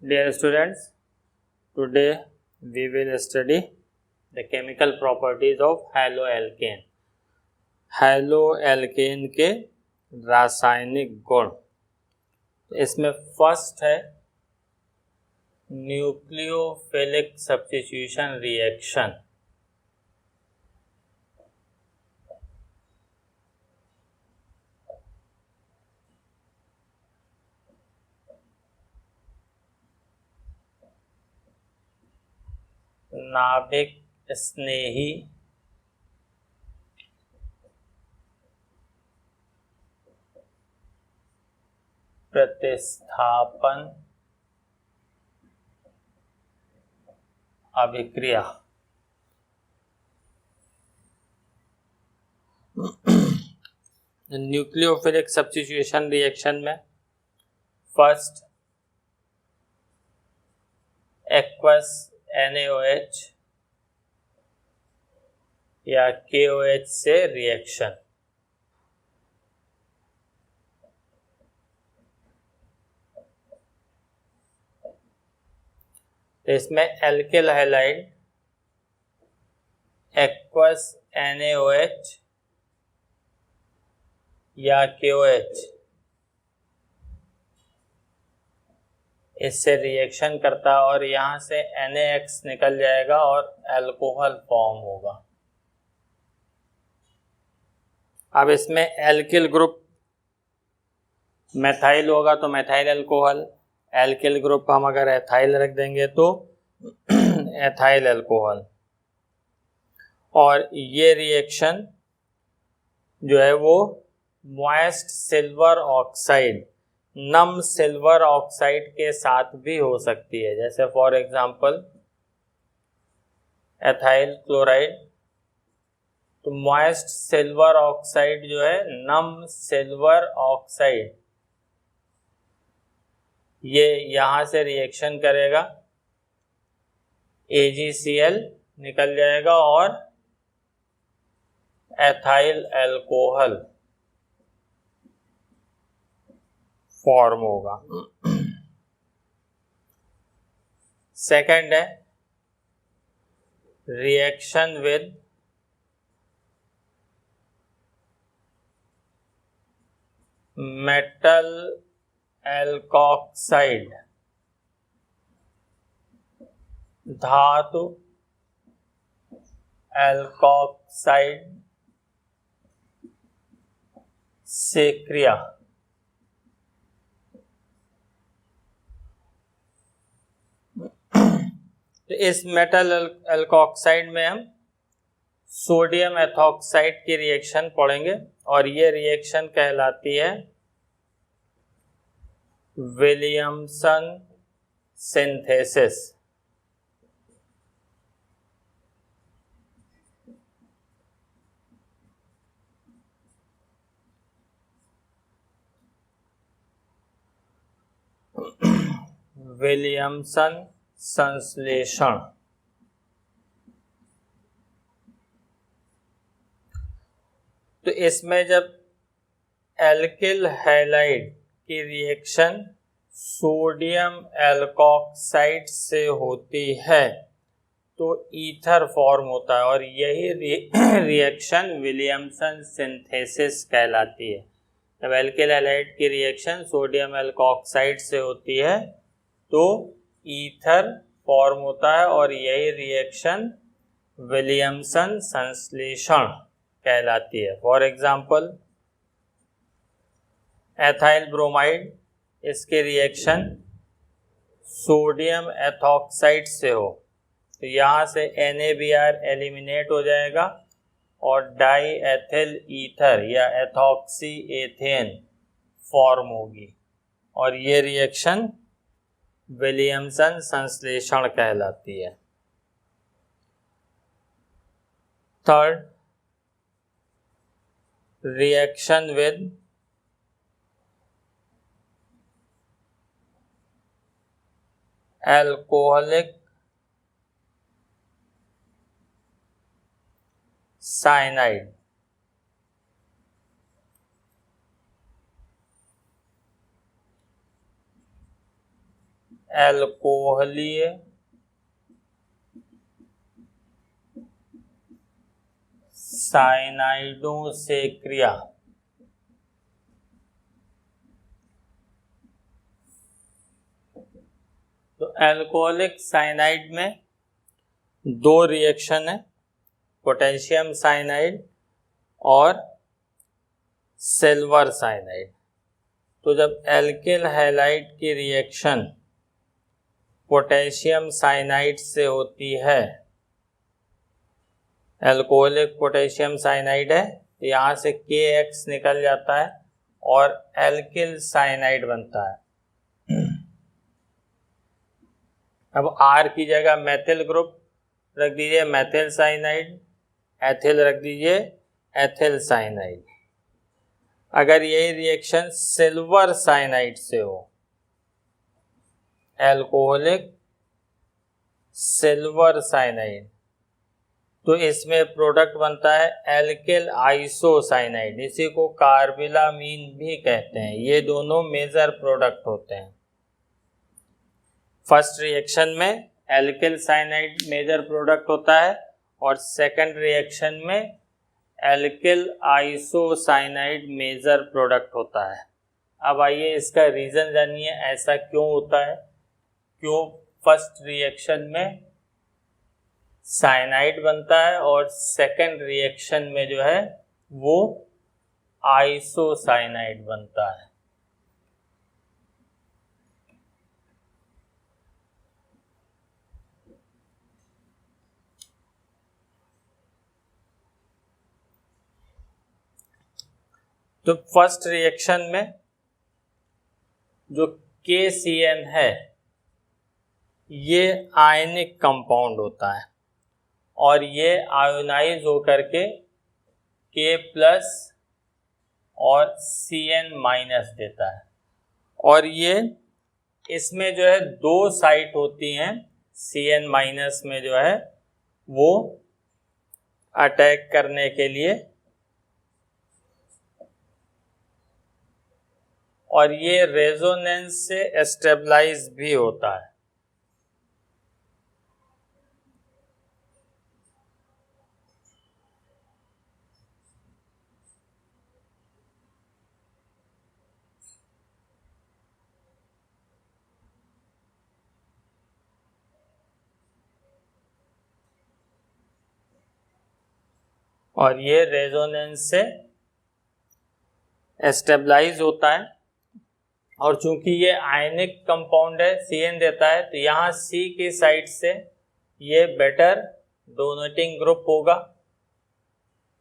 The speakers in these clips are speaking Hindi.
Dear students, today we will study the chemical properties of haloalkane. Haloalkane के रासायनिक गुण। इसमें फर्स्ट है न्यूक्लियोफिलिक सब्स्टिट्यूशन रिएक्शन। नाभिक स्नेही प्रतिस्थापन अभिक्रिया। न्यूक्लियोफिलिक सब्स्टिट्यूशन रिएक्शन में फर्स्ट एक्वस NaOH या KOH से रिएक्शन। इसमें एल्किल हैलाइड एक्वस NaOH या KOH इससे रिएक्शन करता है और यहाँ से NaX निकल जाएगा और अल्कोहल फॉर्म होगा। अब इसमें एल्किल ग्रुप मेथाइल होगा तो मेथाइल अल्कोहल, एल्किल ग्रुप हम अगर एथाइल रख देंगे तो एथाइल अल्कोहल। और ये रिएक्शन जो है वो मॉइस्ट सिल्वर ऑक्साइड, नम सिल्वर ऑक्साइड के साथ भी हो सकती है। जैसे फॉर एग्जांपल एथाइल क्लोराइड, तो मॉइस्ट सिल्वर ऑक्साइड जो है नम सिल्वर ऑक्साइड, ये यहां से रिएक्शन करेगा, AgCl निकल जाएगा और एथाइल अल्कोहल फॉर्म होगा। सेकंड है रिएक्शन विद मेटल एल्कोक्साइड, धातु एल्कोक्साइड से क्रिया। तो इस मेटल एल्कोक्साइड में हम सोडियम एथॉक्साइड की रिएक्शन पढ़ेंगे और ये रिएक्शन कहलाती है विलियमसन सिंथेसिस। विलियमसन संश्लेषण। तो इसमें जब एल्किल हैलाइड की रिएक्शन सोडियम एल्कोक्साइड से होती है तो ईथर फॉर्म होता है और यही रिएक्शन विलियमसन सिंथेसिस कहलाती है। जब एल्किल हैलाइड की रिएक्शन सोडियम एल्कोक्साइड से होती है तो ईथर फॉर्म होता है और यही रिएक्शन विलियमसन संश्लेषण कहलाती है। फॉर एग्जाम्पल एथाइल ब्रोमाइड, इसके रिएक्शन सोडियम एथॉक्साइड से हो तो यहाँ से NaBr एलिमिनेट हो जाएगा और डाई एथिल ईथर या एथॉक्सी एथेन फॉर्म होगी और ये रिएक्शन विलियमसन संश्लेषण कहलाती है। Third reaction with alcoholic cyanide. एल्कोहलीय साइनाइडों से क्रिया। तो एल्कोहलिक साइनाइड में दो रिएक्शन है, पोटेशियम साइनाइड और सिल्वर साइनाइड। तो जब एल्किल हैलाइड की रिएक्शन पोटेशियम साइनाइड से होती है, एल्कोहलिक पोटेशियम साइनाइड है, तो यहाँ से KX निकल जाता है और एल्किल साइनाइड बनता है। अब R की जगह मेथिल ग्रुप रख दीजिए, मेथिल साइनाइड, एथिल रख दीजिए, एथिल साइनाइड। अगर यही रिएक्शन सिल्वर साइनाइड से हो, एल्कोहलिक सिल्वर साइनाइड, तो इसमें प्रोडक्ट बनता है एल्किल आइसोसाइनाइड, इसी को कार्बिलामीन भी कहते हैं। ये दोनों मेजर प्रोडक्ट होते हैं। फर्स्ट रिएक्शन में एल्किल साइनाइड मेजर प्रोडक्ट होता है और सेकंड रिएक्शन में एल्किल आइसोसाइनाइड मेजर प्रोडक्ट होता है। अब आइए इसका रीज़न जानिए, ऐसा क्यों होता है, क्यों फर्स्ट रिएक्शन में साइनाइड बनता है और सेकंड रिएक्शन में जो है वो आइसोसाइनाइड बनता है। तो फर्स्ट रिएक्शन में जो KCN है ये आयनिक कंपाउंड होता है और ये आयोनाइज होकर के K+ और Cn- देता है। और ये इसमें जो है दो साइट होती हैं, Cn- में जो है वो अटैक करने के लिए, और ये रेजोनेंस से स्टेबलाइज भी होता है। और ये रेजोनेंस से स्टेबलाइज होता है। और चूंकि ये आयनिक कंपाउंड है, Cn देता है, तो यहाँ C की साइड से ये बेटर डोनेटिंग ग्रुप होगा,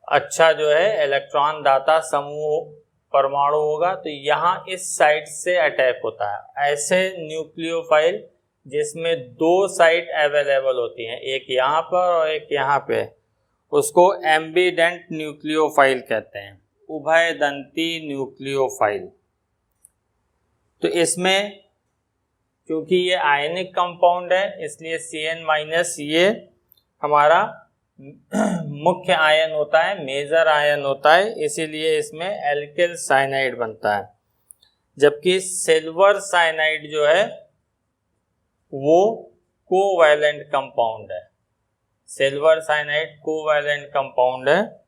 अच्छा जो है इलेक्ट्रॉन दाता समूह परमाणु होगा, तो यहाँ इस साइड से अटैक होता है। ऐसे न्यूक्लियोफाइल जिसमें दो साइट अवेलेबल होती हैं, एक यहाँ पर और एक यहाँ पे, उसको एम्बीडेंट न्यूक्लियोफाइल कहते हैं, उभयदंती न्यूक्लियोफाइल। तो इसमें क्योंकि ये आयनिक कंपाउंड है इसलिए Cn- ये हमारा मुख्य आयन होता है, मेजर आयन होता है, इसीलिए इसमें एल्किल साइनाइड बनता है। जबकि सिल्वर साइनाइड जो है वो कोवैलेंट कंपाउंड है। सिल्वर साइनाइड कोवैलेंट कंपाउंड है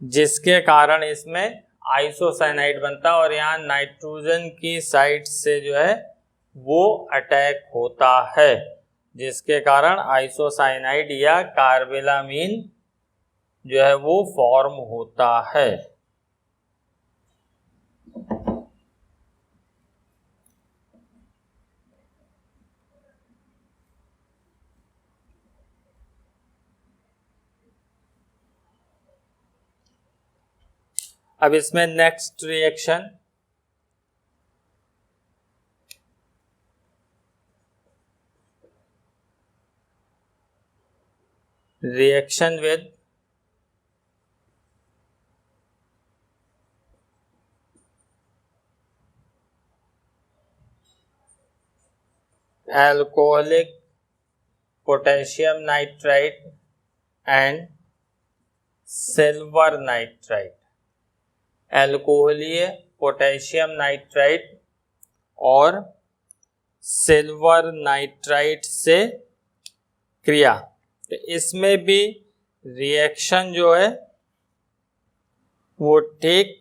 जिसके कारण इसमें आइसोसाइनाइड बनता है और यहाँ नाइट्रोजन की साइड से जो है वो अटैक होता है, जिसके कारण आइसोसाइनाइड या कार्बिलामीन जो है वो फॉर्म होता है। अब इसमें next reaction with alcoholic potassium nitrite and silver nitrite। एल्कोहलीय पोटेशियम नाइट्राइट और सिल्वर नाइट्राइट से क्रिया। तो इसमें भी रिएक्शन जो है वो ठीक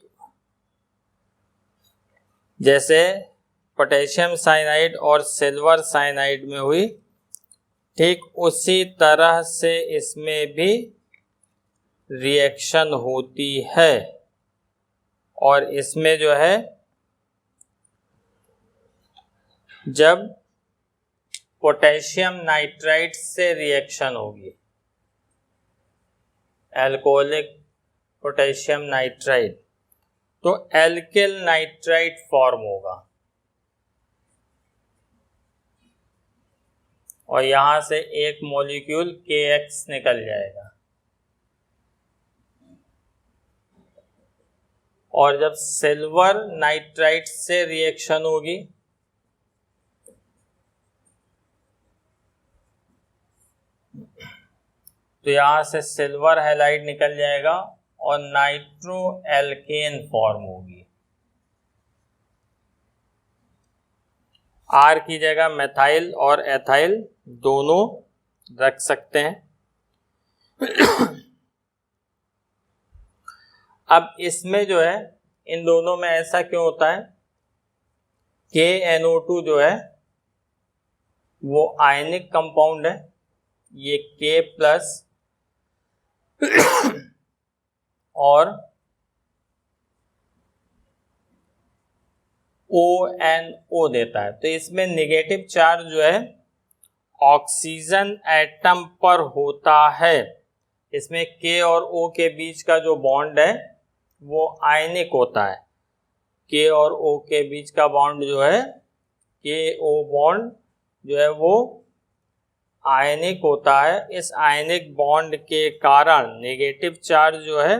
जैसे पोटेशियम साइनाइड और सिल्वर साइनाइड में हुई, ठीक उसी तरह से इसमें भी रिएक्शन होती है। और इसमें जो है जब पोटेशियम नाइट्राइट से रिएक्शन होगी, अल्कोहलिक पोटेशियम नाइट्राइट, तो एल्किल नाइट्राइट फॉर्म होगा और यहां से एक मॉलिक्यूल KX निकल जाएगा। और जब सिल्वर नाइट्राइट से रिएक्शन होगी तो यहां से सिल्वर हैलाइड निकल जाएगा और नाइट्रो एल्केन फॉर्म होगी। R की जगह मेथाइल और एथाइल दोनों रख सकते हैं। अब इसमें जो है इन दोनों में ऐसा क्यों होता है, KNO2 जो है वो आयनिक कंपाउंड है, ये K प्लस और ONO देता है। तो इसमें नेगेटिव चार्ज जो है ऑक्सीजन एटम पर होता है। इसमें K और O के बीच का जो बॉन्ड है वो आयनिक होता है। K और O के बीच का बॉन्ड जो है KO बॉन्ड जो है वो आयनिक होता है। इस आयनिक बॉन्ड के कारण नेगेटिव चार्ज जो है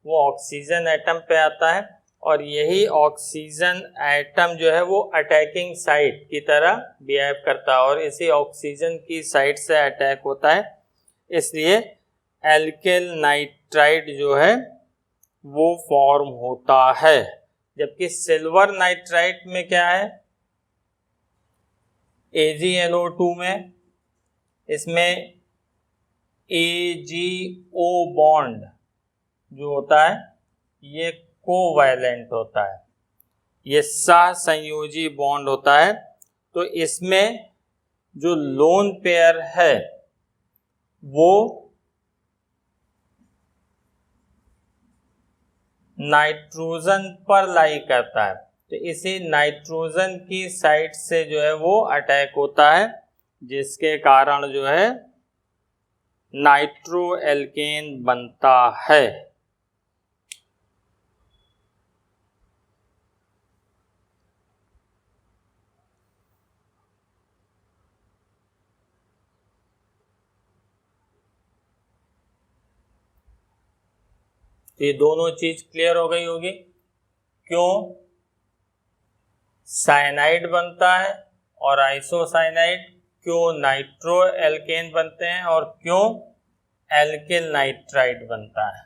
वो ऑक्सीजन एटम पे आता है और यही ऑक्सीजन एटम जो है वो अटैकिंग साइट की तरह बिहेव करता है और इसी ऑक्सीजन की साइट से अटैक होता है। इसलिए एल्किल नाइट्राइट जो है वो फॉर्म होता है। जबकि सिल्वर नाइट्राइट में क्या है, AgNO2 में इसमें AgO बॉन्ड जो होता है ये कोवैलेंट होता है, ये सहसंयोजी बॉन्ड होता है। तो इसमें जो लोन पेयर है वो नाइट्रोजन पर लाई करता है। तो इसी नाइट्रोजन की साइड से जो है वो अटैक होता है, जिसके कारण जो है नाइट्रो एल्केन बनता है। ये दोनों चीज क्लियर हो गई होगी, क्यों साइनाइड बनता है और आइसोसाइनाइड, क्यों नाइट्रो एल्केन बनते हैं और क्यों एल्किल नाइट्राइट बनता है।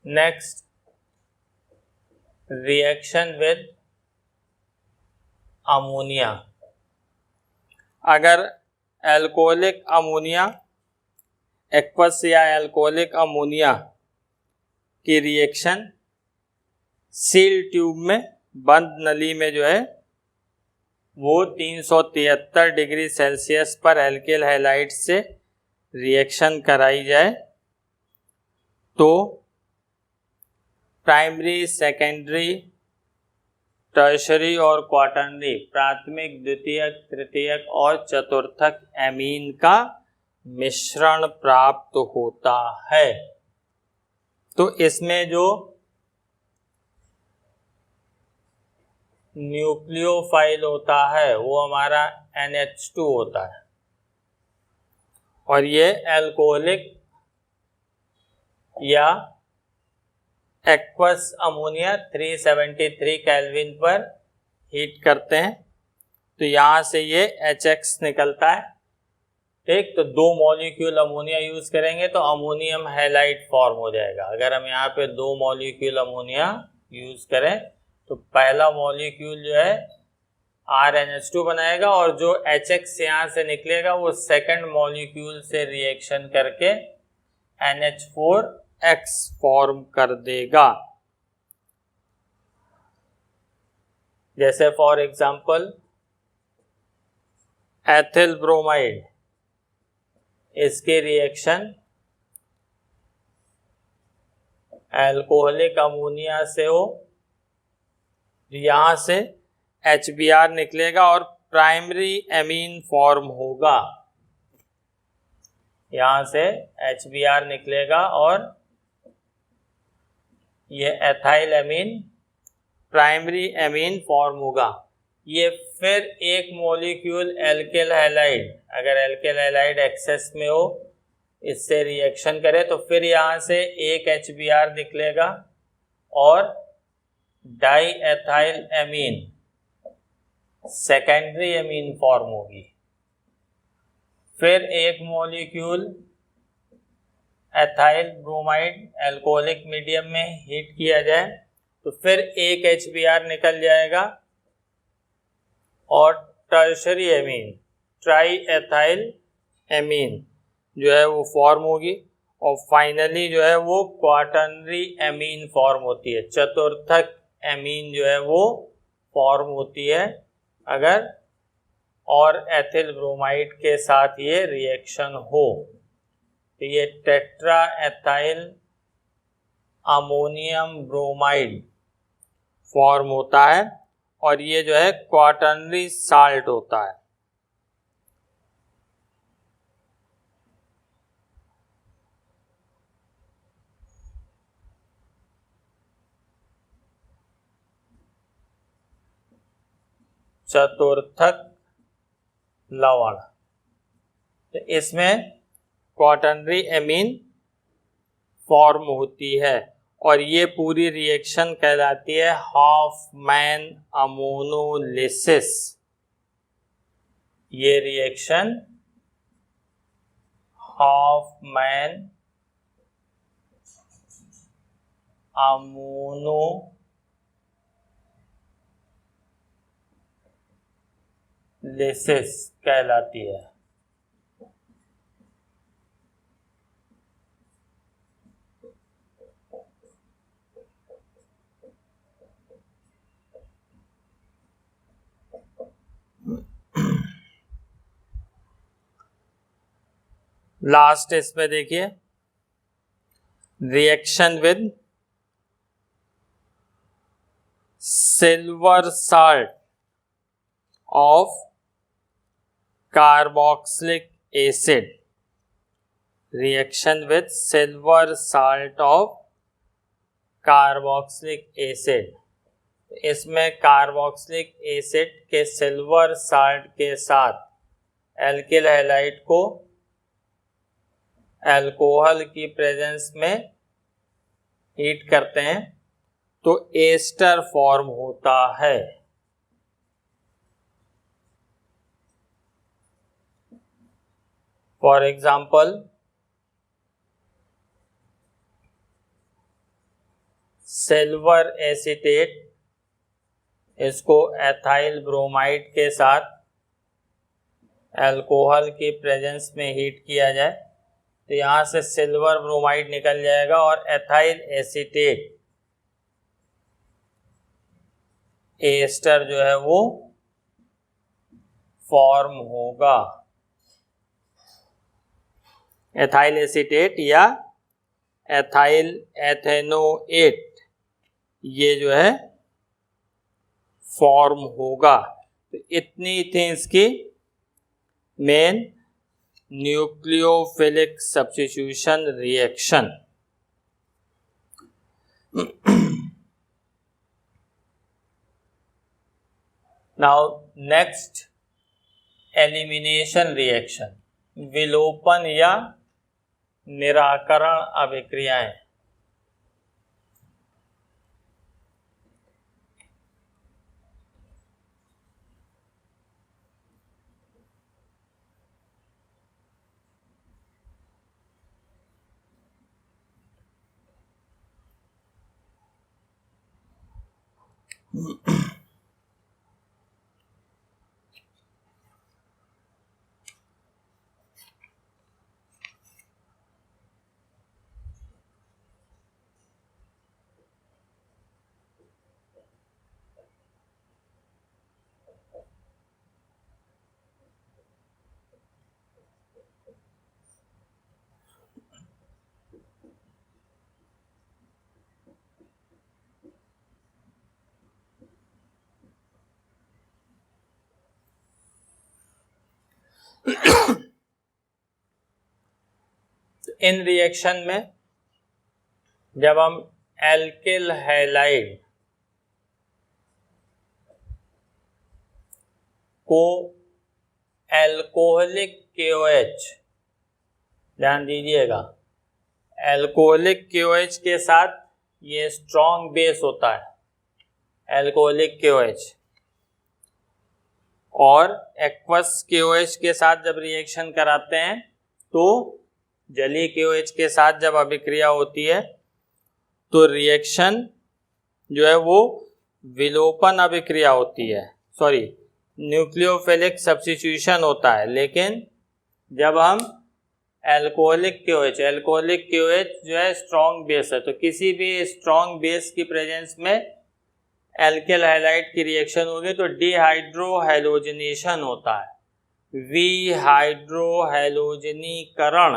Next, reaction with ammonia. अगर एल्कोहलिक अमोनिया, एक्वस या एल्कोहलिक अमोनिया की रिएक्शन सील ट्यूब में बंद नली में जो है वो 373 डिग्री सेल्सियस पर एल्किल हैलाइड से रिएक्शन कराई जाए तो प्राइमरी, सेकेंडरी, टर्शरी और क्वाटरनरी, प्राथमिक, द्वितीयक, तृतीयक और चतुर्थक एमीन का मिश्रण प्राप्त होता है। तो इसमें जो न्यूक्लियोफाइल होता है वो हमारा NH2 होता है और ये अल्कोहलिक या एक्वस अमोनिया 373 केल्विन पर हीट करते हैं तो यहाँ से ये HX निकलता है। ठीक। तो 2 मॉलिक्यूल अमोनिया यूज करेंगे तो अमोनियम हैलाइड फॉर्म हो जाएगा। अगर हम यहाँ पे 2 मॉलिक्यूल अमोनिया यूज करें तो पहला मॉलिक्यूल जो है RNH2 बनाएगा और जो HX यहाँ से निकलेगा वो सेकंड मॉलिक्यूल से रिएक्शन करके NH4X फॉर्म कर देगा। जैसे फॉर एग्जांपल एथिल ब्रोमाइड, इसके रिएक्शन अल्कोहलिक अमोनिया से हो, यहां से HBr निकलेगा और प्राइमरी एमीन फॉर्म होगा। यहां से HBr निकलेगा और ये ethyl amine primary amine form होगा। ये फिर एक मॉलिक्यूल एल्किल हैलाइड, अगर एल्किल हैलाइड एक्सेस में हो, इससे रिएक्शन करे तो फिर यहां से एक HBr निकलेगा और diethyl amine secondary amine form होगी। फिर एक molecule ethyl bromide alcoholic medium में हीट किया जाए तो फिर एक HBr निकल जाएगा और tertiary amine triethyl amine जो है वो फॉर्म होगी और फाइनली जो है वो क्वाटर्नरी एमीन फॉर्म होती है। चतुर्थक एमीन जो है वो फॉर्म होती है अगर और एथिल ब्रोमाइड के साथ ये रिएक्शन हो। तो ये tetra ethyl ammonium bromide form होता है और ये जो है क्वाटर्नरी साल्ट होता है। चतुर्थक लवण, तो इसमें क्वाटर्नरी एमीन फॉर्म होती है और ये पूरी रिएक्शन कहलाती है हॉफमैन अमोनोलिसिस। ये रिएक्शन हॉफमैन अमोनोलिसिस कहलाती है। लास्ट इसमें देखिए reaction with silver salt of carboxylic acid. Reaction with silver salt of carboxylic acid, इसमें कार्बोक्सिलिक एसिड के सिल्वर साल्ट के साथ एल्किल हैलाइड को अल्कोहल की प्रेजेंस में हीट करते हैं तो एस्टर फॉर्म होता है। फॉर एग्जाम्पल सिल्वर एसीटेट, इसको एथाइल ब्रोमाइड के साथ अल्कोहल की प्रेजेंस में हीट किया जाए तो यहाँ से सिल्वर ब्रोमाइड निकल जाएगा और एथाइल एसीटेट एस्टर जो है वो फॉर्म होगा। एथाइल एसीटेट या एथाइल एथेनोएट ये जो है फॉर्म होगा। तो इतनी थी इसकी main nucleophilic substitution reaction. Now next elimination reaction, विलोपन या निराकरण अभिक्रियाएं। इन रिएक्शन में जब हम एल्किल हैलाइड को एल्कोहलिक KOH, ध्यान दीजिएगा, एल्कोहलिक KOH के साथ ये स्ट्रॉन्ग बेस होता है एल्कोहलिक KOH, और एक्वस KOH के साथ जब रिएक्शन कराते हैं तो जलीय KOH के साथ जब अभिक्रिया होती है तो रिएक्शन जो है वो विलोपन अभिक्रिया होती है, सॉरी न्यूक्लियोफिलिक सब्स्टिट्यूशन होता है। लेकिन जब हम एल्कोहलिक KOH जो है स्ट्रॉन्ग बेस है, तो किसी भी स्ट्रॉन्ग बेस की प्रेजेंस में एल्किल हैलाइड की रिएक्शन होगी तो डिहाइड्रोहैलोजिनेशन होता है, विहाइड्रोहैलोजनीकरण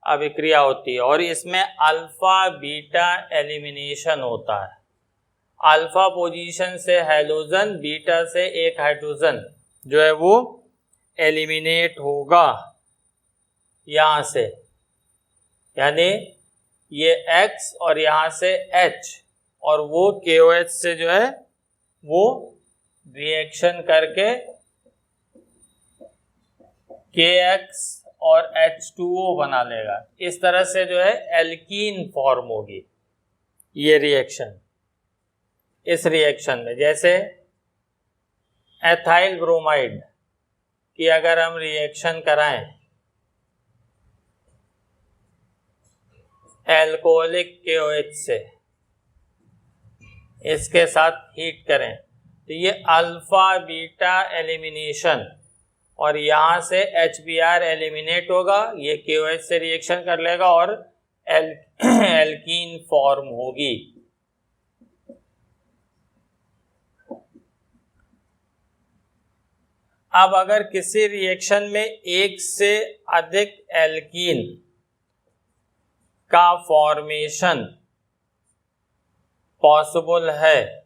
अभिक्रिया होती है, और इसमें अल्फा बीटा एलिमिनेशन होता है। अल्फा पोजीशन से हैलोजन, बीटा से एक हाइड्रोजन जो है वो एलिमिनेट होगा यहाँ से, यानी ये X और यहाँ से H, और वो KOH से जो है वो रिएक्शन करके KX और H2O बना लेगा। इस तरह से जो है एल्कीन फॉर्म होगी ये रिएक्शन। इस रिएक्शन में जैसे एथाइल ब्रोमाइड की अगर हम रिएक्शन कराएं एल्कोहलिक KOH से, इसके साथ हीट करें तो ये अल्फा बीटा एलिमिनेशन, और यहाँ से HBr एलिमिनेट होगा, ये KOH से रिएक्शन कर लेगा और एल्कीन फॉर्म होगी। अब अगर किसी रिएक्शन में एक से अधिक एल्कीन का फॉर्मेशन पॉसिबल है,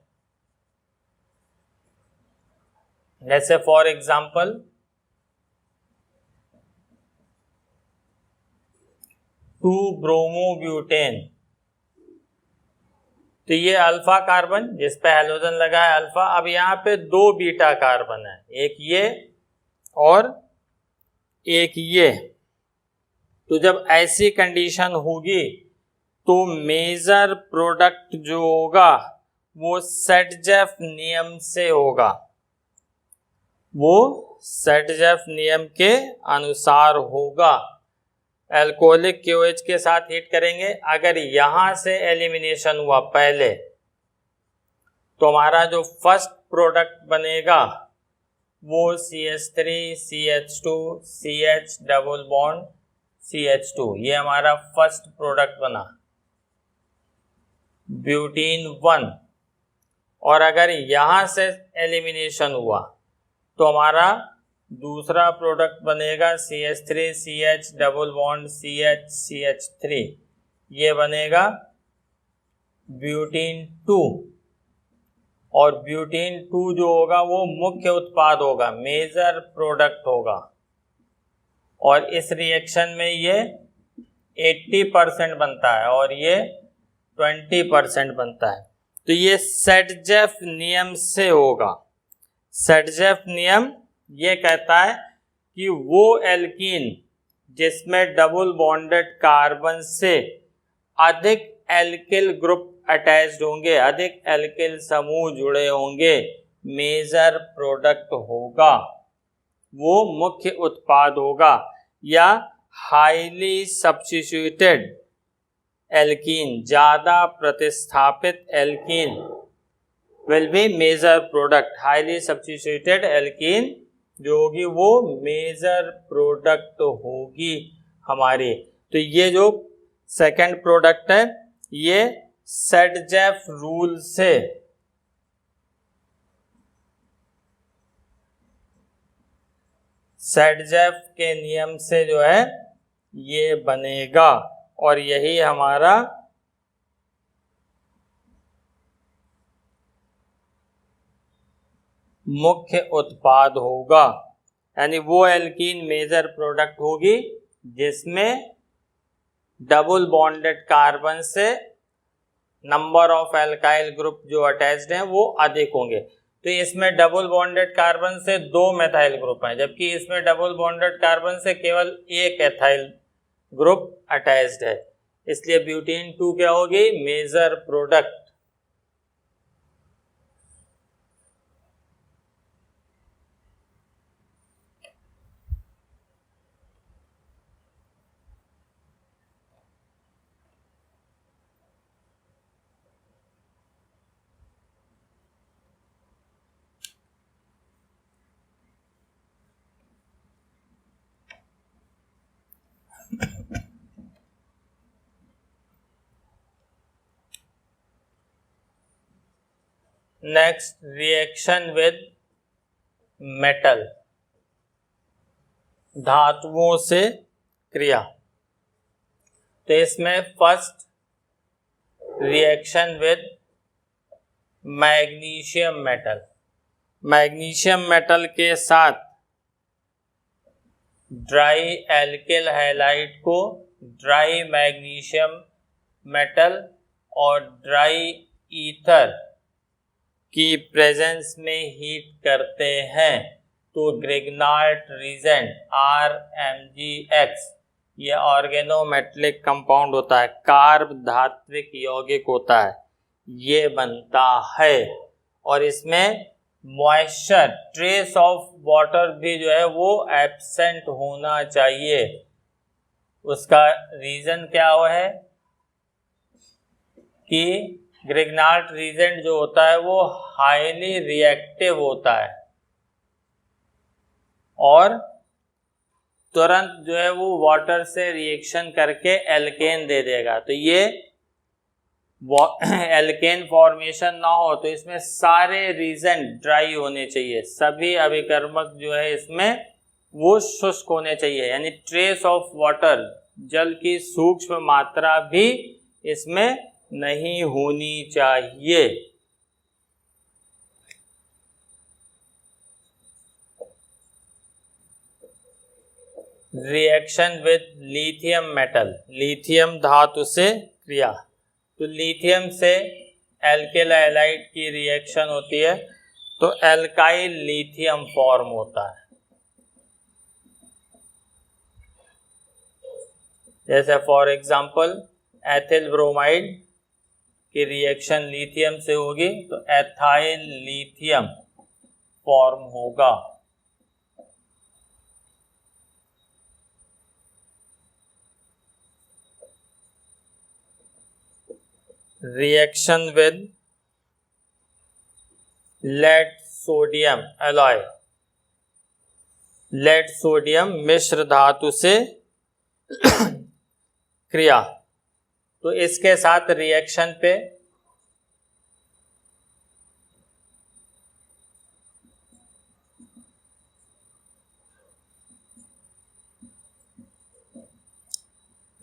जैसे फॉर एग्जांपल 2-ब्रोमोब्यूटेन, तो ये अल्फा कार्बन जिस पे हैलोजन लगा है अल्फा, अब यहाँ पे 2 बीटा कार्बन है, एक ये और एक ये। तो जब ऐसी कंडीशन होगी तो मेजर प्रोडक्ट जो होगा वो सेटजेफ नियम से होगा, वो सेटजेफ नियम के अनुसार होगा। एल्कोहलिक KOH के साथ हीट करेंगे, अगर यहां से एलिमिनेशन हुआ पहले तो हमारा जो फर्स्ट प्रोडक्ट बनेगा वो CH3 CH2 CH double bond CH2, ये हमारा फर्स्ट प्रोडक्ट बना ब्यूटीन 1। और अगर यहां से एलिमिनेशन हुआ तो हमारा दूसरा प्रोडक्ट बनेगा CH3 CH double bond CH CH3, ये बनेगा ब्यूटीन 2, और ब्यूटीन 2 जो होगा वो मुख्य उत्पाद होगा, मेजर प्रोडक्ट होगा, और इस रिएक्शन में ये 80% बनता है और ये 20% बनता है। तो ये सेटजेफ नियम से होगा। सेटजेफ नियम ये कहता है कि वो एल्कीन जिसमें डबल बॉन्डेड कार्बन से अधिक एल्किल ग्रुप अटैच्ड होंगे, अधिक एल्किल समूह जुड़े होंगे, मेजर प्रोडक्ट होगा, वो मुख्य उत्पाद होगा, या हाईली सब्स्टिट्यूटेड एल्कीन, ज्यादा प्रतिस्थापित alkene will be major product, highly substituted alkene जो होगी वो मेजर प्रोडक्ट होगी हमारी। तो ये जो सेकंड प्रोडक्ट है ये सेडजेफ रूल से सेडजेफ के नियम से जो है ये बनेगा और यही हमारा मुख्य उत्पाद होगा। यानी वो एल्कीन मेजर प्रोडक्ट होगी जिसमें डबल बॉन्डेड कार्बन से नंबर ऑफ एल्काइल ग्रुप जो अटैच्ड हैं वो अधिक होंगे। तो इसमें डबल बॉन्डेड कार्बन से 2 मेथाइल ग्रुप हैं, जबकि इसमें डबल बॉन्डेड कार्बन से केवल 1 एथाइल ग्रुप अटैच्ड है, इसलिए ब्यूटेन 2 क्या होगी, major product. Next, reaction with metal, धातुओं से क्रिया। तो इसमें first reaction with magnesium metal, magnesium metal के साथ ड्राई एल्किल हैलाइड को ड्राई मैग्नीशियम मेटल और ड्राई ईथर की प्रेजेंस में हीट करते हैं तो ग्रिग्नार्ट रीजेंट RMgX ये ऑर्गेनोमेटेलिक कंपाउंड होता है, कार्ब धात्विक यौगिक होता है, ये बनता है। और इसमें मॉइस्चर, ट्रेस ऑफ वाटर भी जो है वो एब्सेंट होना चाहिए। उसका रीजन क्या है कि ग्रिग्नार्ट रीजेंट जो होता है वो हाईली रिएक्टिव होता है और तुरंत जो है वो वाटर से रिएक्शन करके एल्केन दे देगा। तो ये एल्केन फॉर्मेशन ना हो तो इसमें सारे रीजेंट ड्राई होने चाहिए, सभी अभिकर्मक जो है इसमें वो शुष्क होने चाहिए, यानी ट्रेस ऑफ वाटर, जल की सूक्ष्म मात्रा भी इसमें नहीं होनी चाहिए। Reaction with lithium metal, lithium धातु से क्रिया। तो लिथियम से एल्किल हैलाइड की रिएक्शन होती है तो एल्काइल लिथियम फॉर्म होता है। जैसे फॉर एग्जांपल एथिल ब्रोमाइड की रिएक्शन लिथियम से होगी तो एथाइल लिथियम फॉर्म होगा। Reaction with lead sodium alloy, lead sodium मिश्र धातु से क्रिया। तो इसके साथ रिएक्शन पे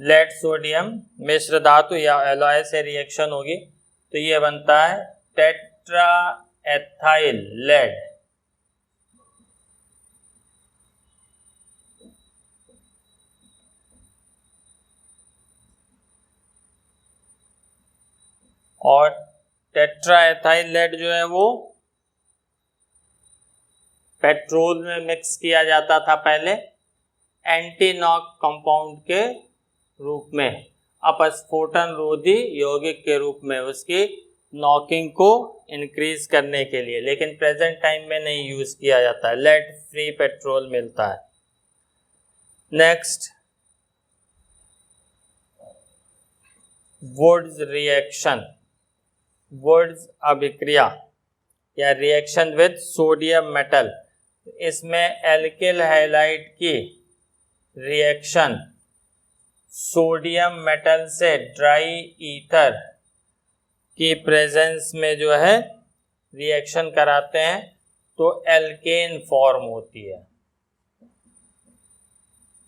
लेड सोडियम मिश्र धातु या एलॉय से रिएक्शन होगी तो ये बनता है टेट्रा एथाइल लेड। और टेट्रा एथाइल लेड जो है वो पेट्रोल में मिक्स किया जाता था पहले एंटी नॉक कंपाउंड के रूप में, अपस्फोटन रोधी यौगिक के रूप में, उसकी नॉकिंग को इंक्रीज करने के लिए, लेकिन प्रेजेंट टाइम में नहीं यूज किया जाता है, लेड फ्री पेट्रोल मिलता है। नेक्स्ट, वुड्स रिएक्शन, वुड्स अभिक्रिया। या रिएक्शन विद सोडियम मेटल, इसमें एल्किल हैलाइड की रिएक्शन सोडियम मेटल से ड्राई ईथर की प्रेजेंस में जो है रिएक्शन कराते हैं तो एल्केन फॉर्म होती है,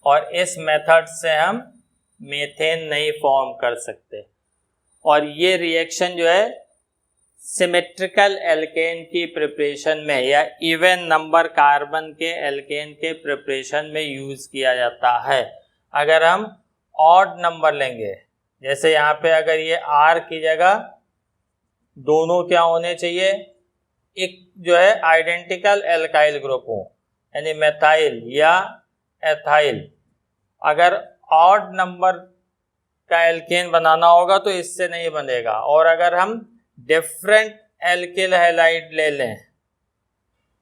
और इस मेथड से हम मीथेन नहीं फॉर्म कर सकते। और ये रिएक्शन जो है सिमेट्रिकल एल्केन की प्रिपरेशन में या इवन नंबर कार्बन के एल्केन के प्रिपरेशन में यूज किया जाता है। अगर हम ऑड नंबर लेंगे, जैसे यहाँ पे अगर ये R की जगह दोनों क्या होने चाहिए, एक जो है आइडेंटिकल एल्काइल ग्रुप हो, यानी मेथाइल या एथाइल। अगर ऑड नंबर का एल्केन बनाना होगा तो इससे नहीं बनेगा। और अगर हम डिफरेंट एल्किल हैलाइड ले लें,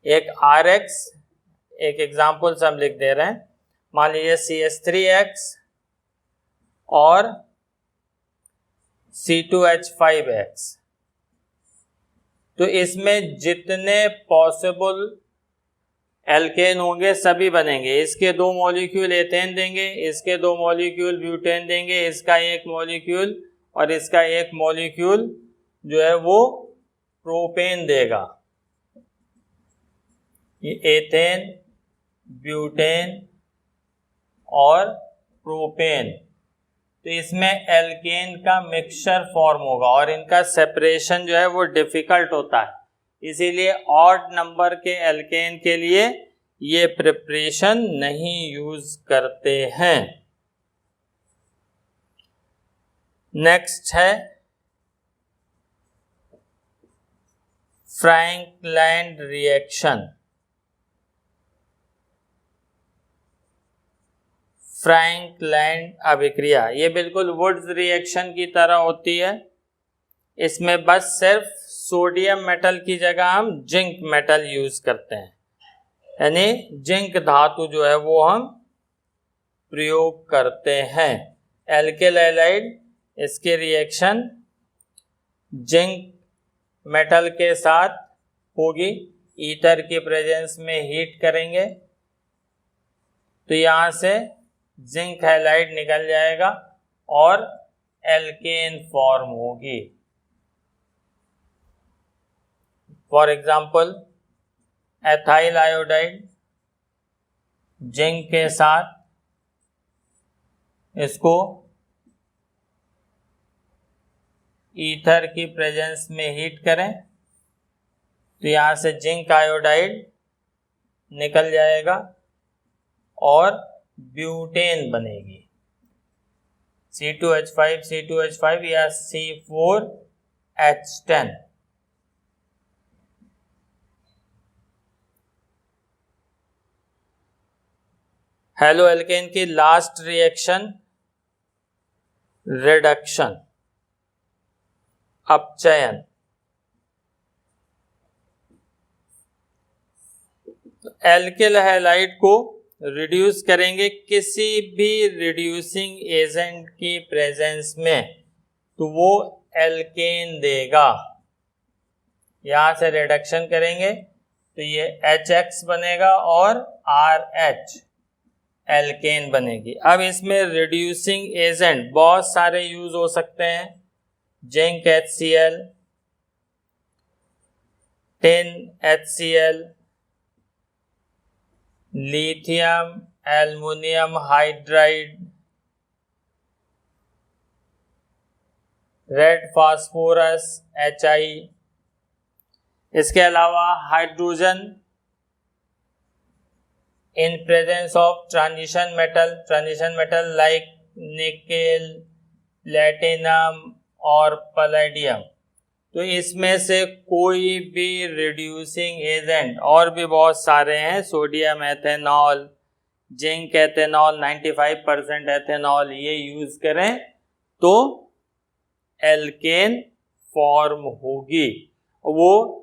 एक RX, एक एग्जांपल से हम लिख दे रहे हैं, मान लीजिए CH3X और C2H5X, तो इसमें जितने पॉसिबल एल्केन होंगे सभी बनेंगे। इसके 2 मॉलिक्यूल एथेन देंगे, इसके 2 मॉलिक्यूल ब्यूटेन देंगे, इसका 1 मॉलिक्यूल और इसका 1 मॉलिक्यूल जो है वो प्रोपेन देगा। ये एथेन, ब्यूटेन और प्रोपेन, तो इसमें एल्केन का मिक्सचर फॉर्म होगा और इनका सेपरेशन जो है वो डिफिकल्ट होता है। इसीलिए ऑड नंबर के एल्केन के लिए ये प्रिपरेशन नहीं यूज करते हैं। नेक्स्ट है फ्रैंकलैंड रिएक्शन। फ्रैंकलैंड अभिक्रिया ये बिल्कुल वुड्स रिएक्शन की तरह होती है। इसमें बस सिर्फ सोडियम मेटल की जगह हम जिंक मेटल यूज करते हैं, यानी जिंक धातु जो है वो हम प्रयोग करते हैं। एल्किल हैलाइड इसके रिएक्शन जिंक मेटल के साथ होगी, ईथर की प्रेजेंस में हीट करेंगे तो यहाँ से जिंक हैलाइड निकल जाएगा और एल्केन फॉर्म होगी। For example ethyl iodide zinc के साथ इसको ईथर की प्रेजेंस में हीट करें तो यहाँ से जिंक आयोडाइड निकल जाएगा और ब्यूटेन बनेगी, C2H5 C2H5 या C4H10। हेलो एल्केन की लास्ट रिएक्शन रिडक्शन, अपचयन। एल्किल हैलाइड को रिड्यूस करेंगे किसी भी रिड्यूसिंग एजेंट की प्रेजेंस में तो वो एल्केन देगा। यहां से रिडक्शन करेंगे तो ये HX बनेगा और RH एल्केन बनेगी। अब इसमें रिड्यूसिंग एजेंट बहुत सारे यूज हो सकते हैं, zinc HCl, tin HCl, lithium aluminium hydride, red phosphorus HI। इसके अलावा hydrogen in presence of transition metal like nickel, platinum और पैलेडियम। तो इसमें से कोई भी रिड्यूसिंग एजेंट, और भी बहुत सारे हैं, sodium ethanol, zinc ethanol, 95% ethanol, ये यूज करें तो एल्केन फॉर्म होगी। वो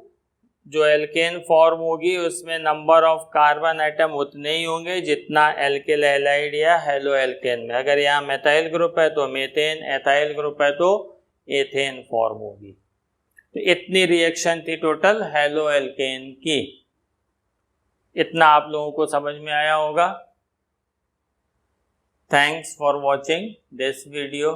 जो एल्केन फॉर्म होगी उसमें नंबर ऑफ कार्बन एटम उतने ही होंगे जितना एल्किल हैलाइड या हेलो एल्केन में। अगर यहाँ मेथाइल ग्रुप है तो मीथेन, एथाइल ग्रुप है तो एथेन फॉर्म होगी। तो इतनी रिएक्शन थी टोटल हेलो एल्केन की। इतना आप लोगों को समझ में आया होगा। Thanks for watching this video.